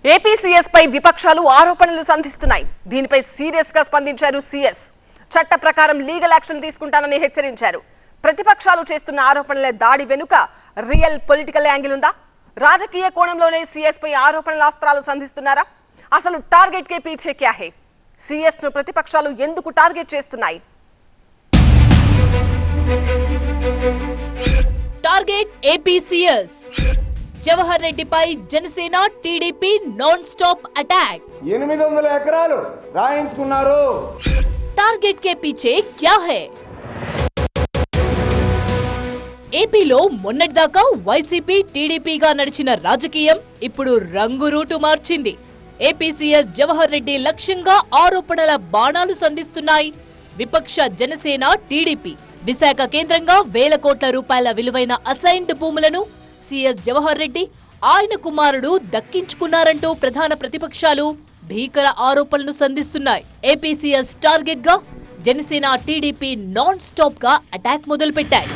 AP CS పై విపక్షాలు ఆరోపణలు సంధిస్తున్నాయి. దీనిపై సీరియస్ గా స్పందించారు సీఎస్. చట్ట ప్రకారం లీగల్ యాక్షన్ తీసుకుంటానని హెచ్చరించారు. ప్రతిపక్షాలు చేస్తున్న ఆరోపణల దాడి వెనుక రియల్ పొలిటికల్ యాంగిల్ ఉందా? రాజకీయ కోణంలోనే సీఎస్ పై ఆరోపణల అస్త్రాలు సంధిస్తున్నారా? అసలు టార్గెట్ కే పీछे क्या है? సీఎస్ ను ప్రతిపక్షాలు ఎందుకు టార్గెట్ చేస్తున్నాయి? Target AP CS. జవహర్ రెడ్డిపై Janasena TDP non stop attack. 800 ఎకరాలు రాయించుకున్నారు. టార్గెట్ కే పీछे क्या है? ఏపీలో మొన్నటిదాకా వైసీపీ టీడీపీగా నడిచిన రాజకీయం ఇప్పుడు రంగు రూటు మార్చింది. ఏపీ సీఎస్ జవహర్ రెడ్డి లక్ష్యంగా ఆరోపణల బాణాలు సంధిస్తున్నాయి విపక్ష జనసేన టీడీపీ. విశాఖ కేంద్రంగా వేల కోట్ల రూపాయల విలువైన అసైన్డ్ భూములను సీఎస్ జవహర్ రెడ్డి ఆయన కుమారుడు దక్కించుకున్నారంటూ ప్రధాన ప్రతిపక్షాలు భీకర ఆరోపణలు సంధిస్తున్నాయి. ఏపీ సీఎస్ టార్గెట్ గా జనసేన టీడీపీ నాన్ స్టాప్ గా అటాక్ మొదలుపెట్టాయి.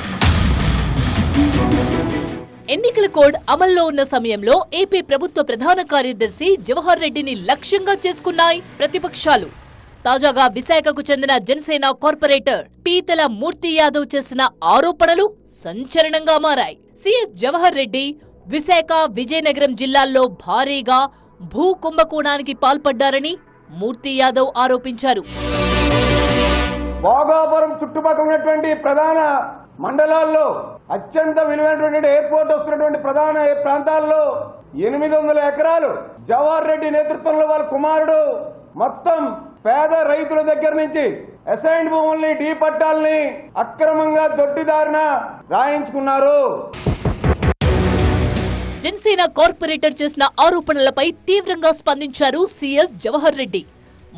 ఎన్నికల కోడ్ అమల్లో ఉన్న సమయంలో ఏపీ ప్రభుత్వ ప్రధాన కార్యదర్శి జవహర్ రెడ్డిని లక్ష్యంగా చేసుకున్నాయి ప్రతిపక్షాలు. తాజాగా విశాఖకు చెందిన జనసేన కార్పొరేటర్ పీతల మూర్తి యాదవ్ చేసిన ఆరోపణలు సంచలనంగా మారాయి. సీఎస్ జవహర్ రెడ్డి విశాఖ, విజయనగరం జిల్లాల్లో భారీగా భూ కుంభకోణానికి పాల్పడ్డారని మూర్తి యాదవ్ ఆరోపించారు. భోగాపురం చుట్టుపక్కల ఉన్నటువంటి ప్రధాన మండలాల్లో అత్యంత విలువైనటువంటి ఎయిర్పోర్ట్ వస్తున్నటువంటి ప్రధాన ప్రాంతాల్లో 800 ఎకరాలు జవహర్ రెడ్డి నేతృత్వంలో వాళ్ళ కుమారుడు మొత్తం పేద రైతుల దగ్గర నుంచి అసైన్డ్ భూముల్ని, డీ పట్టాలని అక్రమంగా దొడ్డిదారిన రాయించుకున్నారు. జనసేన కార్పొరేటర్ చేసిన ఆరోపణలపై తీవ్రంగా స్పందించారు సీఎస్ జవహర్ రెడ్డి.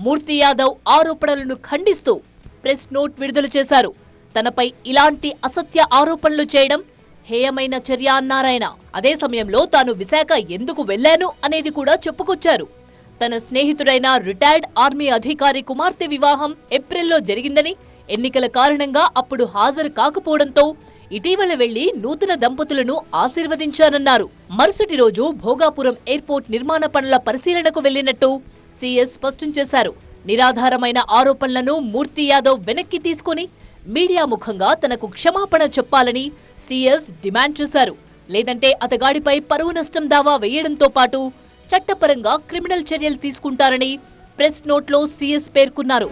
మూర్తి యాదవ్ ఆరోపణలను ఖండిస్తూ ప్రెస్ నోట్ విడుదల చేశారు. తనపై ఇలాంటి అసత్య ఆరోపణలు చేయడం హేయమైన చర్య అన్నారాయన. అదే సమయంలో తాను విశాఖ ఎందుకు వెళ్లాను అనేది కూడా చెప్పుకొచ్చారు. తన స్నేహితుడైన రిటైర్డ్ ఆర్మీ అధికారి కుమార్తె వివాహం ఏప్రిల్లో జరిగిందని, ఎన్నికల కారణంగా అప్పుడు హాజరు కాకపోవడంతో ఇటీవల వెళ్లి నూతన దంపతులను ఆశీర్వదించానన్నారు. మరుసటి రోజు భోగాపురం ఎయిర్పోర్ట్ నిర్మాణ పనుల పరిశీలనకు వెళ్లినట్టు సీఎస్ స్పష్టం చేశారు. నిరాధారమైన ఆరోపణలను మూర్తి యాదవ్ వెనక్కి తీసుకుని మీడియా ముఖంగా తనకు క్షమాపణ చెప్పాలని సీఎస్ డిమాండ్ చేశారు. లేదంటే అతగాడిపై పరువు నష్టం దావా వేయడంతో పాటు చట్టపరంగా క్రిమినల్ చర్యలు తీసుకుంటారని ప్రెస్ నోట్లో సీఎస్ పేర్కొన్నారు.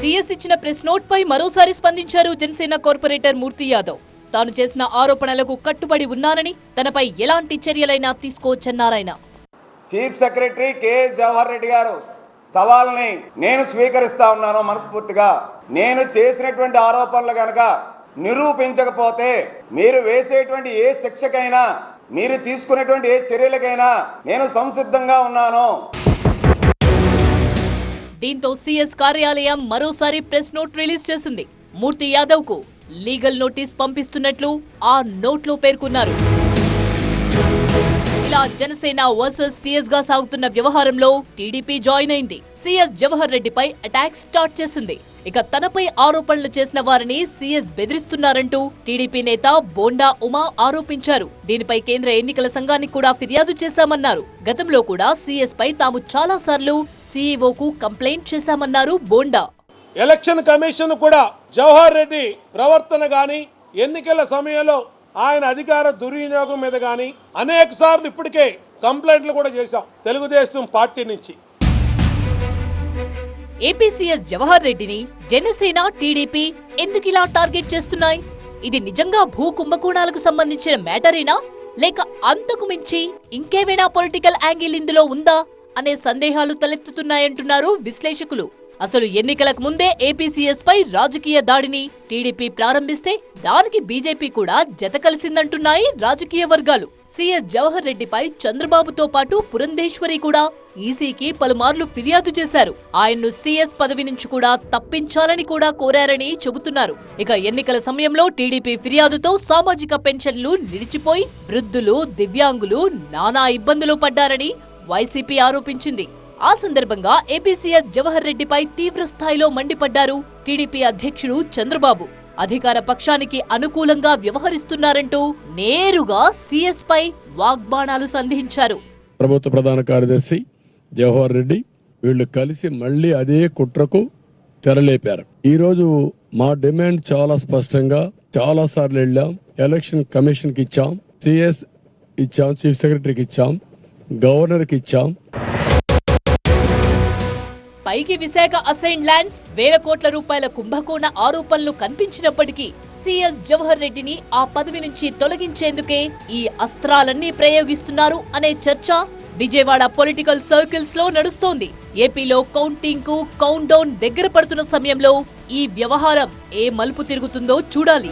సీఎస్ ఇచ్చిన ప్రెస్ నోట్ పై మరోసారి స్పందించారు జనసేన కార్పొరేటర్ మూర్తి యాదవ్. తాను చేసిన ఆరోపణలకు కట్టుబడి ఉన్నారని, తనపై ఎలాంటి చర్యలైనా తీసుకోవచ్చన్నారాయన. Chief secretary KS Jawahar Reddy garu సవాల్ని నేను స్వీకరిస్తా ఉన్నాను మనస్ఫూర్తిగా. నేను చేసినటువంటి ఆరోపణలు గనక నిరూపించకపోతే మీరు వేసేటువంటి ఏ శిక్షకైనా, మీరు తీసుకునేటువంటి ఏ చర్యలకైనా నేను సంసిద్ధంగా ఉన్నాను. దీంతో సీఎస్ కార్యాలయం మరోసారి ప్రెస్ నోట్ రిలీజ్ చేసింది. మూర్తి యాదవ్ కు లీగల్ నోటీస్ పంపిస్తున్నట్లు ఆ నోట్లో పేర్కొన్నారు. ఇలా జనసేన వర్సెస్ సీఎస్ గా సాగుతున్న వ్యవహారంలో టీడీపీ జాయిన్ అయింది. సీఎస్ జవహర్ రెడ్డిపై అటాక్ స్టార్ట్ చేసింది. ఇక తనపై ఆరోపణలు చేసిన వారిని సీఎస్ బెదిరిస్తున్నారంటూ టీడీపీ నేత బోండా ఉమా ఆరోపించారు. దీనిపై కేంద్ర ఎన్నికల సంఘానికి కూడా ఫిర్యాదు చేశామన్నారు. గతంలో కూడా సీఎస్ పై తాము చాలా సార్లు సీఈఓకు కంప్లైంట్ చేశామన్నారు బోండా. ఎలక్షన్ కమిషన్ కూడా జవహర్ రెడ్డి ప్రవర్తన గాని, ఎన్నికల సమయంలో ఆయన అధికార దుర్వినియోగం మీద గాని అనేక సార్లు ఇప్పటికే కంప్లైంట్లు కూడా చేశాం తెలుగుదేశం పార్టీ నుంచి. ఏపీ సీఎస్ జవహర్ రెడ్డిని జనసేన టీడీపీ ఎందుకిలా టార్గెట్ చేస్తున్నాయి? ఇది నిజంగా భూ కుంభకోణాలకు సంబంధించిన మ్యాటరేనా, లేక అంతకు మించి ఇంకేమైనా పొలిటికల్ యాంగిల్ ఇందులో ఉందా అనే సందేహాలు తలెత్తుతున్నాయంటున్నారు విశ్లేషకులు. అసలు ఎన్నికలకు ముందే ఏపీ సీఎస్ పై రాజకీయ దాడిని టీడీపీ ప్రారంభిస్తే దానికి బీజేపీ కూడా జత కలిసిందంటున్నాయి రాజకీయ వర్గాలు. సీఎస్ జవహర్ రెడ్డిపై చంద్రబాబుతో పాటు పురంధేశ్వరి కూడా ఈసీకి పలుమార్లు ఫిర్యాదు చేశారు. ఆయన్ను సీఎస్ పదవి నుంచి కూడా తప్పించాలని కూడా కోరారని చెబుతున్నారు. ఇక ఎన్నికల సమయంలో టీడీపీ ఫిర్యాదుతో సామాజిక పెన్షన్లు నిలిచిపోయి వృద్ధులు, దివ్యాంగులు నానా ఇబ్బందులు పడ్డారని వైసీపీ ఆరోపించింది. ఆ సందర్భంగా ఏపీ సీఎస్ జవహర్ రెడ్డిపై తీవ్ర స్థాయిలో మండిపడ్డారు టీడీపీ అధ్యక్షుడు చంద్రబాబు. అధికార పక్షానికి అనుకూలంగా వ్యవహరిస్తున్నారంటూ నేరుగా సీఎస్ పై వాగ్బాణాలు సంధించారు. ప్రభుత్వ ప్రధాన కార్యదర్శి జవహర్ రెడ్డి వీళ్ళు కలిసి మళ్ళీ అదే కుట్రకు తెరలేపారు. ఈరోజు మా డిమాండ్ చాలా స్పష్టంగా చాలా సార్లు వెళ్ళాం. ఎలక్షన్ కమిషన్ కి ఇచ్చాం, సిఎస్ ఇచ్చాం, చీఫ్ సెక్రటరీకి ఇచ్చాం, గవర్నర్ కి ఇచ్చాం. పైకి విశాఖ అసైన్ ల్యాండ్స్, వేల కోట్ల రూపాయల కుంభకోణ ఆరోపణలు కనిపించినప్పటికీ సీఎస్ జవహర్ రెడ్డిని ఆ పదవి నుంచి తొలగించేందుకే ఈ అస్త్రాలన్నీ ప్రయోగిస్తున్నారు అనే చర్చ విజయవాడ పొలిటికల్ సర్కిల్స్ లో నడుస్తోంది. ఏపీలో కౌంటింగ్ కు కౌంట్ డౌన్ దగ్గర పడుతున్న సమయంలో ఈ వ్యవహారం ఏ మలుపు తిరుగుతుందో చూడాలి.